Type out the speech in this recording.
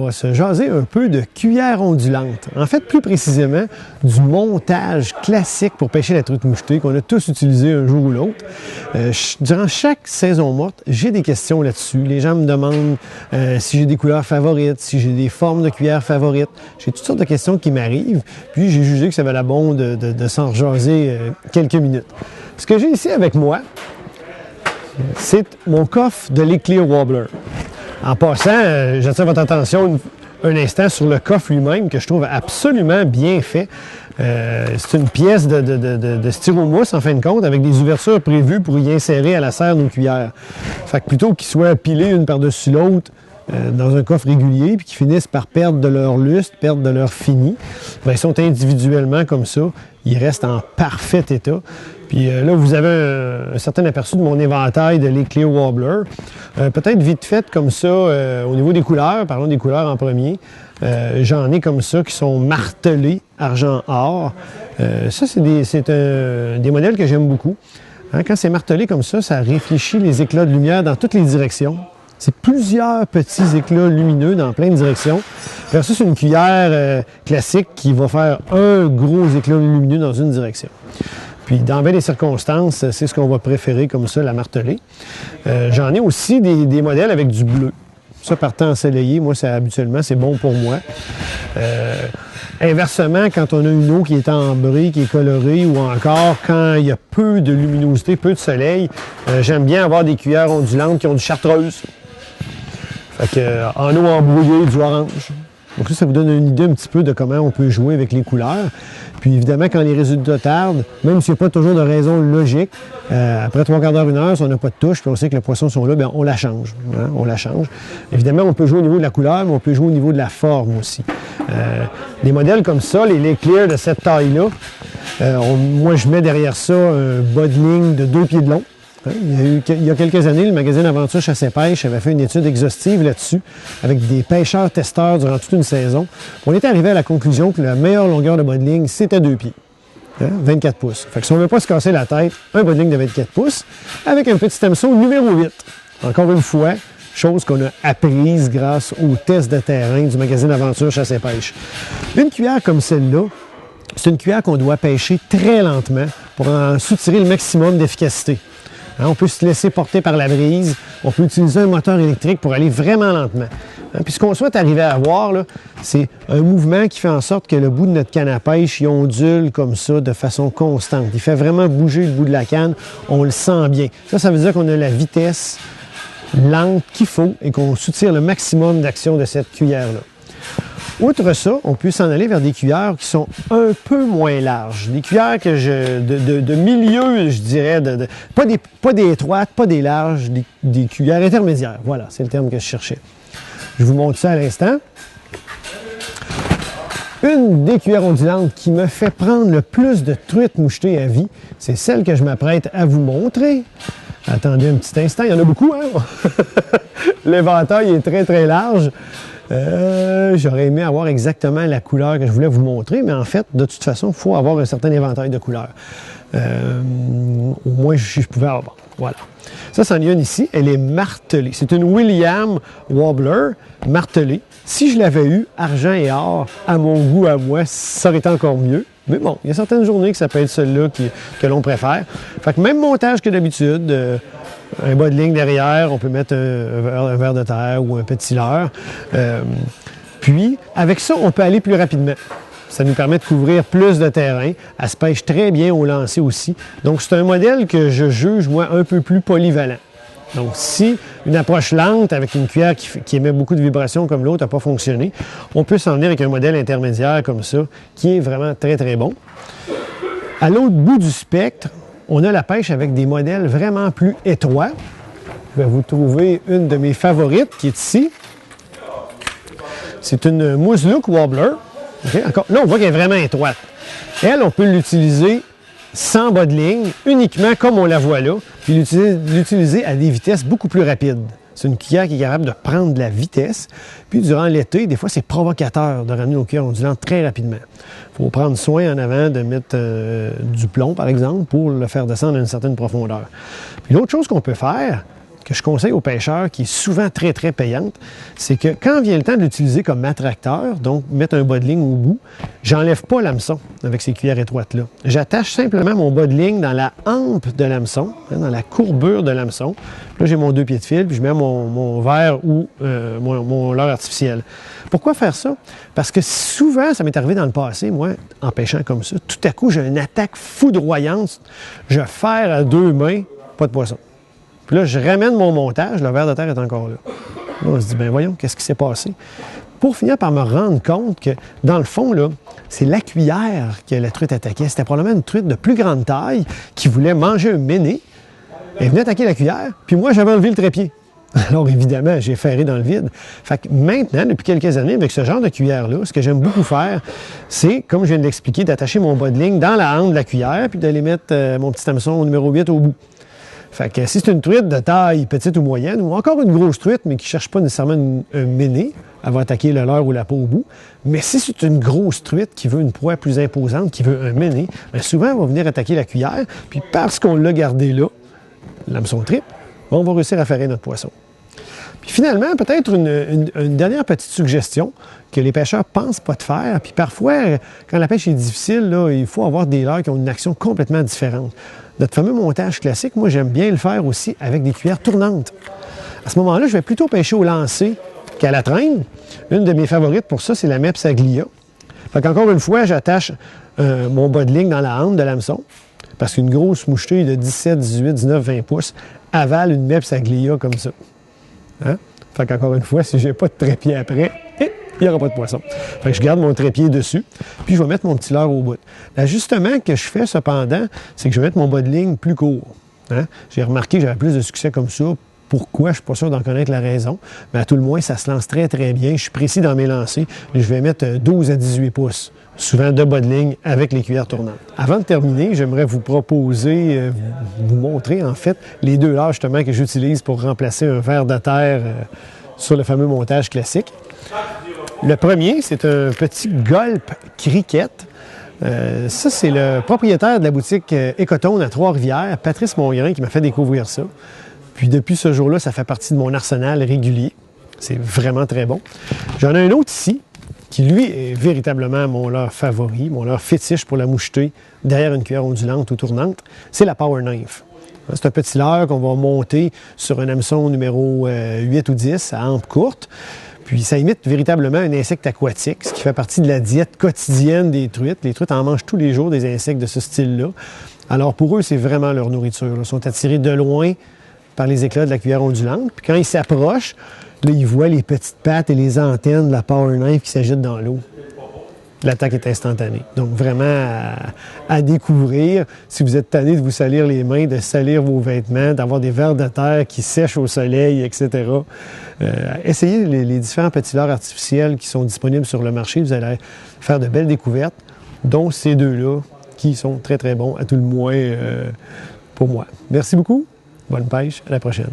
va se jaser un peu de cuillère ondulante. En fait, plus précisément, du montage classique pour pêcher la truite mouchetée qu'on a tous utilisé un jour ou l'autre. Durant chaque saison morte, j'ai des questions là-dessus. Les gens me demandent si j'ai des couleurs favorites, si j'ai des formes de cuillère favorites. J'ai toutes sortes de questions qui m'arrivent. Puis j'ai jugé que ça valait bon de s'en rejaser quelques minutes. Ce que j'ai ici avec moi, c'est mon coffre de l'Eclear Wobbler. En passant, j'attire votre attention un instant sur le coffre lui-même que je trouve absolument bien fait. C'est une pièce de styromousse en fin de compte avec des ouvertures prévues pour y insérer à la serre nos cuillères. Fait que plutôt qu'ils soient pilés une par-dessus l'autre dans un coffre régulier puis qu'ils finissent par perdre de leur lustre, perdre de leur fini, bien, ils sont individuellement comme ça. Ils restent en parfait état. Puis là, vous avez un certain aperçu de mon éventail de l'Eclear Wobbler. Peut-être vite fait comme ça, au niveau des couleurs, parlons des couleurs en premier, j'en ai comme ça qui sont martelés argent-or. Ça, c'est des modèles que j'aime beaucoup. Hein, quand c'est martelé comme ça réfléchit les éclats de lumière dans toutes les directions. C'est plusieurs petits éclats lumineux dans plein de directions. Versus une cuillère classique qui va faire un gros éclat lumineux dans une direction. Puis, dans bien des circonstances, c'est ce qu'on va préférer comme ça, la marteler. J'en ai aussi des modèles avec du bleu. Ça, par temps ensoleillé, moi, habituellement, c'est bon pour moi. Inversement, quand on a une eau qui est ambrée, qui est colorée, ou encore quand il y a peu de luminosité, peu de soleil, j'aime bien avoir des cuillères ondulantes qui ont du chartreuse. Fait que, en eau embrouillée, du orange. Donc ça vous donne une idée un petit peu de comment on peut jouer avec les couleurs. Puis évidemment, quand les résultats tardent, même s'il n'y a pas toujours de raison logique, après 3/4 d'heure, 1 heure, si on n'a pas de touche, puis on sait que les poissons sont là, bien, on la change. Hein? On la change. Évidemment, on peut jouer au niveau de la couleur, mais on peut jouer au niveau de la forme aussi. Des modèles comme ça, les L'Eclear de cette taille-là, moi, je mets derrière ça un bas de ligne de 2 pieds de long. Il y a quelques années, le magazine Aventure Chasse et Pêche avait fait une étude exhaustive là-dessus avec des pêcheurs-testeurs durant toute une saison. On était arrivé à la conclusion que la meilleure longueur de bas de ligne, c'était 2 pieds. 24 pouces. Fait que si on ne veut pas se casser la tête, un bas de ligne de 24 pouces avec un petit hameçon numéro 8. Encore une fois, chose qu'on a apprise grâce aux tests de terrain du magazine Aventure Chasse et Pêche. Une cuillère comme celle-là, c'est une cuillère qu'on doit pêcher très lentement pour en soutirer le maximum d'efficacité. Hein, on peut se laisser porter par la brise. On peut utiliser un moteur électrique pour aller vraiment lentement. Hein, puis ce qu'on souhaite arriver à avoir, là, c'est un mouvement qui fait en sorte que le bout de notre canne à pêche, il ondule comme ça de façon constante. Il fait vraiment bouger le bout de la canne. On le sent bien. Ça veut dire qu'on a la vitesse lente qu'il faut et qu'on soutire le maximum d'action de cette cuillère-là. Outre ça, on peut s'en aller vers des cuillères qui sont un peu moins larges. Des cuillères de milieu, je dirais, pas des étroites, pas des larges, des cuillères intermédiaires. Voilà, c'est le terme que je cherchais. Je vous montre ça à l'instant. Une des cuillères ondulantes qui me fait prendre le plus de truites mouchetées à vie, c'est celle que je m'apprête à vous montrer. Attendez un petit instant, il y en a beaucoup, hein? L'éventail est très, très large. J'aurais aimé avoir exactement la couleur que je voulais vous montrer, mais en fait, de toute façon, il faut avoir un certain éventail de couleurs. Au moins, si je pouvais avoir. Voilà. Ça, c'en est une ici. Elle est martelée. C'est une William Wobbler martelée. Si je l'avais eu, argent et or, à mon goût, à moi, ça aurait été encore mieux. Mais bon, il y a certaines journées que ça peut être celle-là que l'on préfère. Fait que même montage que d'habitude. Un bas de ligne derrière, on peut mettre un ver de terre ou un petit leurre. Puis, avec ça, on peut aller plus rapidement. Ça nous permet de couvrir plus de terrain. Elle se pêche très bien au lancer aussi. Donc, c'est un modèle que je juge, moi, un peu plus polyvalent. Donc, si une approche lente avec une cuillère qui émet beaucoup de vibrations comme l'autre n'a pas fonctionné, on peut s'en venir avec un modèle intermédiaire comme ça, qui est vraiment très, très bon. À l'autre bout du spectre, on a la pêche avec des modèles vraiment plus étroits. Je vais vous trouver une de mes favorites qui est ici. C'est une Mooselook Wobbler. Okay? Là, on voit qu'elle est vraiment étroite. Elle, on peut l'utiliser sans bas de ligne, uniquement comme on la voit là, puis l'utiliser à des vitesses beaucoup plus rapides. C'est une cuillère qui est capable de prendre de la vitesse. Puis durant l'été, des fois, c'est provocateur de ramener nos cuillères ondulantes très rapidement. Il faut prendre soin en avant de mettre du plomb, par exemple, pour le faire descendre à une certaine profondeur. Puis l'autre chose qu'on peut faire, que je conseille aux pêcheurs, qui est souvent très, très payante, c'est que quand vient le temps de l'utiliser comme attracteur, donc mettre un bas de ligne au bout, j'enlève pas l'hameçon avec ces cuillères étroites-là. J'attache simplement mon bas de ligne dans la hampe de l'hameçon, dans la courbure de l'hameçon. Là, j'ai mon 2 pieds de fil, puis je mets mon verre ou mon leurre artificiel. Pourquoi faire ça? Parce que souvent, ça m'est arrivé dans le passé, moi, en pêchant comme ça, tout à coup, j'ai une attaque foudroyante, je ferre à 2 mains, pas de poisson. Puis là, je ramène mon montage, le ver de terre est encore là. Là, on se dit, ben voyons, qu'est-ce qui s'est passé? Pour finir par me rendre compte que, dans le fond, là, c'est la cuillère que la truite attaquait. C'était probablement une truite de plus grande taille qui voulait manger un méné. Elle venait attaquer la cuillère, puis moi, j'avais enlevé le trépied. Alors, évidemment, j'ai ferré dans le vide. Fait que maintenant, depuis quelques années, avec ce genre de cuillère-là, ce que j'aime beaucoup faire, c'est, comme je viens de l'expliquer, d'attacher mon bas de ligne dans la hampe de la cuillère, puis d'aller mettre mon petit hameçon numéro 8 au bout. Fait que si c'est une truite de taille petite ou moyenne, ou encore une grosse truite, mais qui ne cherche pas nécessairement un méné, elle va attaquer le leurre ou la peau au bout. Mais si c'est une grosse truite qui veut une proie plus imposante, qui veut un méné, bien souvent, elle va venir attaquer la cuillère, puis parce qu'on l'a gardé là, l'hameçon tripe, on va réussir à ferrer notre poisson. Puis finalement, peut-être une dernière petite suggestion que les pêcheurs ne pensent pas de faire. Puis parfois, quand la pêche est difficile, là, il faut avoir des leurres qui ont une action complètement différente. Notre fameux montage classique, moi, j'aime bien le faire aussi avec des cuillères tournantes. À ce moment-là, je vais plutôt pêcher au lancer qu'à la traîne. Une de mes favorites pour ça, c'est la Mepps Aglia. Fait qu'encore une fois, j'attache mon bas de ligne dans la hampe de l'hameçon, parce qu'une grosse mouchetée de 17, 18, 19, 20 pouces avale une Mepps Aglia comme ça. Hein? Fait qu'encore une fois, si je n'ai pas de trépied après, il n'y aura pas de poisson. Fait que je garde mon trépied dessus, puis je vais mettre mon petit leurre au bout. L'ajustement que je fais cependant, c'est que je vais mettre mon bas de ligne plus court. Hein? J'ai remarqué que j'avais plus de succès comme ça. Pourquoi? Je ne suis pas sûr d'en connaître la raison. Mais à tout le moins, ça se lance très, très bien. Je suis précis dans mes lancers. Je vais mettre 12 à 18 pouces, souvent de bas de ligne avec les cuillères tournantes. Avant de terminer, j'aimerais vous proposer, vous montrer en fait les deux leurres justement que j'utilise pour remplacer un ver de terre sur le fameux montage classique. Le premier, c'est un petit Gulp Cricket. Ça, c'est le propriétaire de la boutique Ecotone à Trois-Rivières, Patrice Mongrain, qui m'a fait découvrir ça. Puis depuis ce jour-là, ça fait partie de mon arsenal régulier. C'est vraiment très bon. J'en ai un autre ici, qui lui est véritablement mon leurre favori, mon leurre fétiche pour la moucheter derrière une cuillère ondulante ou tournante. C'est la Power Knife. C'est un petit leurre qu'on va monter sur un hameçon numéro 8 ou 10 à hampe courte. Puis ça imite véritablement un insecte aquatique, ce qui fait partie de la diète quotidienne des truites. Les truites en mangent tous les jours des insectes de ce style-là. Alors pour eux, c'est vraiment leur nourriture. Ils sont attirés de loin par les éclats de la cuillère ondulante. Puis quand ils s'approchent, là, ils voient les petites pattes et les antennes de la Power Knife qui s'agitent dans l'eau. L'attaque est instantanée. Donc, vraiment à découvrir. Si vous êtes tanné de vous salir les mains, de salir vos vêtements, d'avoir des vers de terre qui sèchent au soleil, etc., essayez les différents petits leurres artificiels qui sont disponibles sur le marché. Vous allez faire de belles découvertes, dont ces deux-là, qui sont très, très bons, à tout le moins pour moi. Merci beaucoup. Bonne pêche. À la prochaine.